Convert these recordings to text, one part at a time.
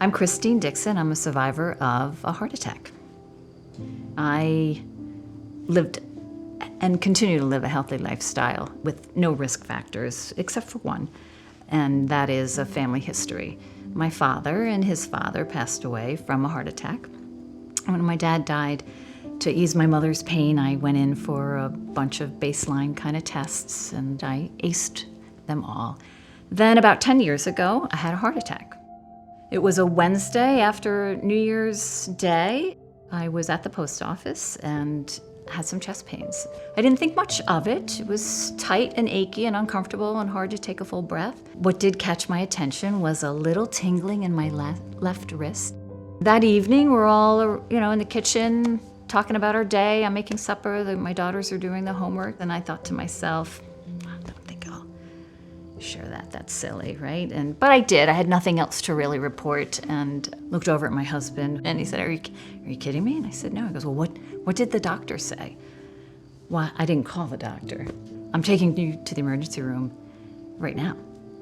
I'm Christine Dixon. I'm a survivor of a heart attack. I lived and continue to live a healthy lifestyle with no risk factors, except for one, and that is a family history. My father and his father passed away from a heart attack. When my dad died, to ease my mother's pain, I went in for a bunch of baseline kind of tests, and I aced them all. Then about 10 years ago, I had a heart attack. It was a Wednesday after New Year's Day. I was at the post office and had some chest pains. I didn't think much of it. It was tight and achy and uncomfortable and hard to take a full breath. What did catch my attention was a little tingling in my left wrist. That evening, we're all, in the kitchen talking about our day. I'm making supper. My daughters are doing the homework. And I thought to myself, I don't think I'll share that. That's silly, right? But I did. I had nothing else to really report, and looked over at my husband, and he said, "Are you kidding me?" And I said, "No." He goes, "Well, what did the doctor say?" "Well, I didn't call the doctor. I'm taking you to the emergency room right now,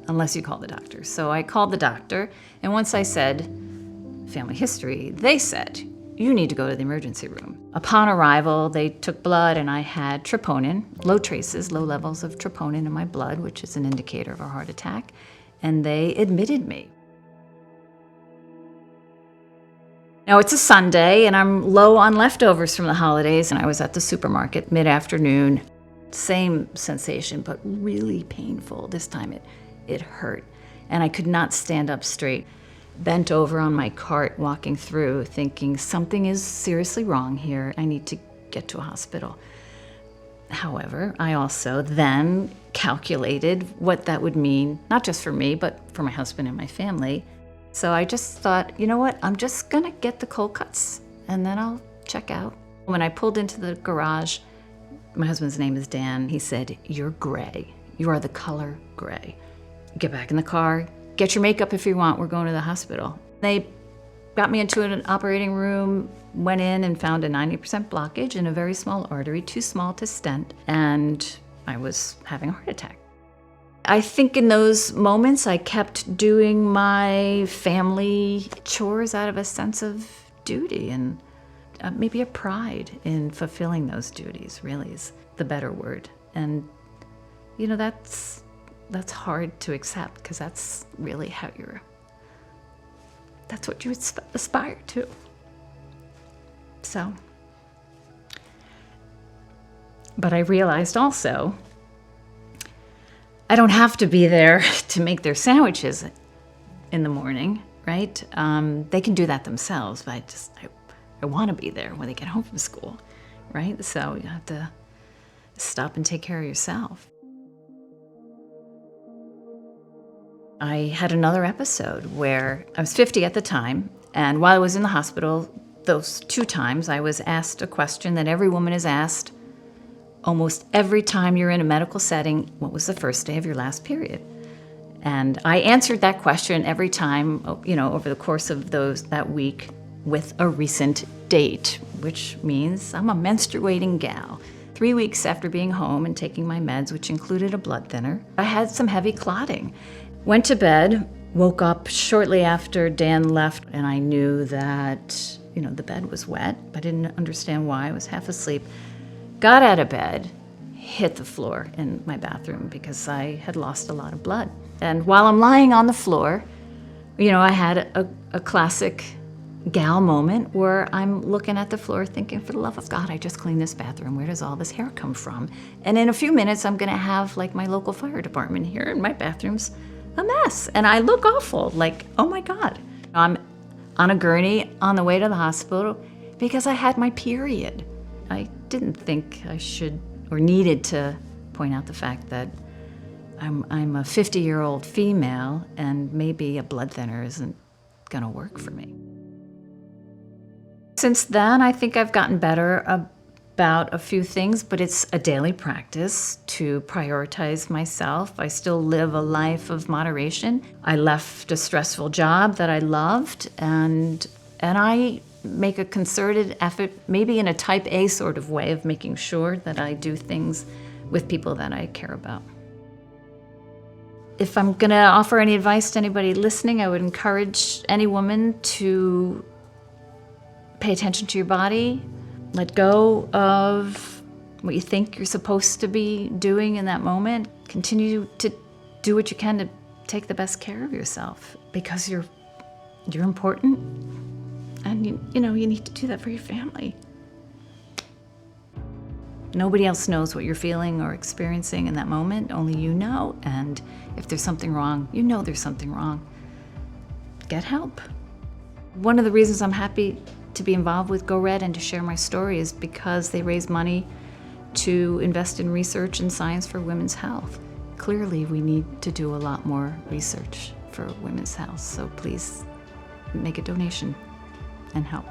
unless you call the doctor." So I called the doctor, and once I said family history, they said, "You need to go to the emergency room." Upon arrival, they took blood, and I had troponin, low levels of troponin in my blood, which is an indicator of a heart attack, and they admitted me. Now, it's a Sunday, and I'm low on leftovers from the holidays, and I was at the supermarket mid-afternoon. Same sensation, but really painful. This time it hurt, and I could not stand up straight. Bent over on my cart walking through, thinking something is seriously wrong here. I need to get to a hospital. However, I also then calculated what that would mean, not just for me, but for my husband and my family. So I just thought, you know what, I'm just gonna get the cold cuts and then I'll check out. When I pulled into the garage, my husband's name is Dan, he said, "You're gray. You are the color gray. Get back in the car. Get your makeup if you want, we're going to the hospital." They got me into an operating room, went in and found a 90% blockage in a very small artery, too small to stent, and I was having a heart attack. I think in those moments I kept doing my family chores out of a sense of duty and maybe a pride in fulfilling those duties, really is the better word. And, that's hard to accept because that's really that's what you aspire to. So, but I realized also, I don't have to be there to make their sandwiches in the morning, right? They can do that themselves, but I want to be there when they get home from school, right? So you have to stop and take care of yourself. I had another episode where I was 50 at the time, and while I was in the hospital, those 2 times I was asked a question that every woman is asked almost every time you're in a medical setting: what was the first day of your last period? And I answered that question every time, over the course of that week with a recent date, which means I'm a menstruating gal. 3 weeks after being home and taking my meds, which included a blood thinner, I had some heavy clotting. Went to bed, woke up shortly after Dan left, and I knew that, the bed was wet. I didn't understand why. I was half asleep. Got out of bed, hit the floor in my bathroom because I had lost a lot of blood. And while I'm lying on the floor, I had a classic gal moment where I'm looking at the floor thinking, for the love of God, I just cleaned this bathroom. Where does all this hair come from? And in a few minutes, I'm gonna have my local fire department here, and my bathroom's a mess. And I look awful, oh my God. I'm on a gurney on the way to the hospital because I had my period. I didn't think I should or needed to point out the fact that I'm a 50-year-old female, and maybe a blood thinner isn't gonna work for me. Since then, I think I've gotten better about a few things, but it's a daily practice to prioritize myself. I still live a life of moderation. I left a stressful job that I loved, and I make a concerted effort, maybe in a type A sort of way, of making sure that I do things with people that I care about. If I'm going to offer any advice to anybody listening, I would encourage any woman to pay attention to your body, let go of what you think you're supposed to be doing in that moment. Continue to do what you can to take the best care of yourself, because you're important, and you need to do that for your family. Nobody else knows what you're feeling or experiencing in that moment, only you know, and if there's something wrong, you know there's something wrong. Get help. One of the reasons I'm happy to be involved with Go Red and to share my story is because they raise money to invest in research and science for women's health. Clearly, we need to do a lot more research for women's health, so please make a donation and help.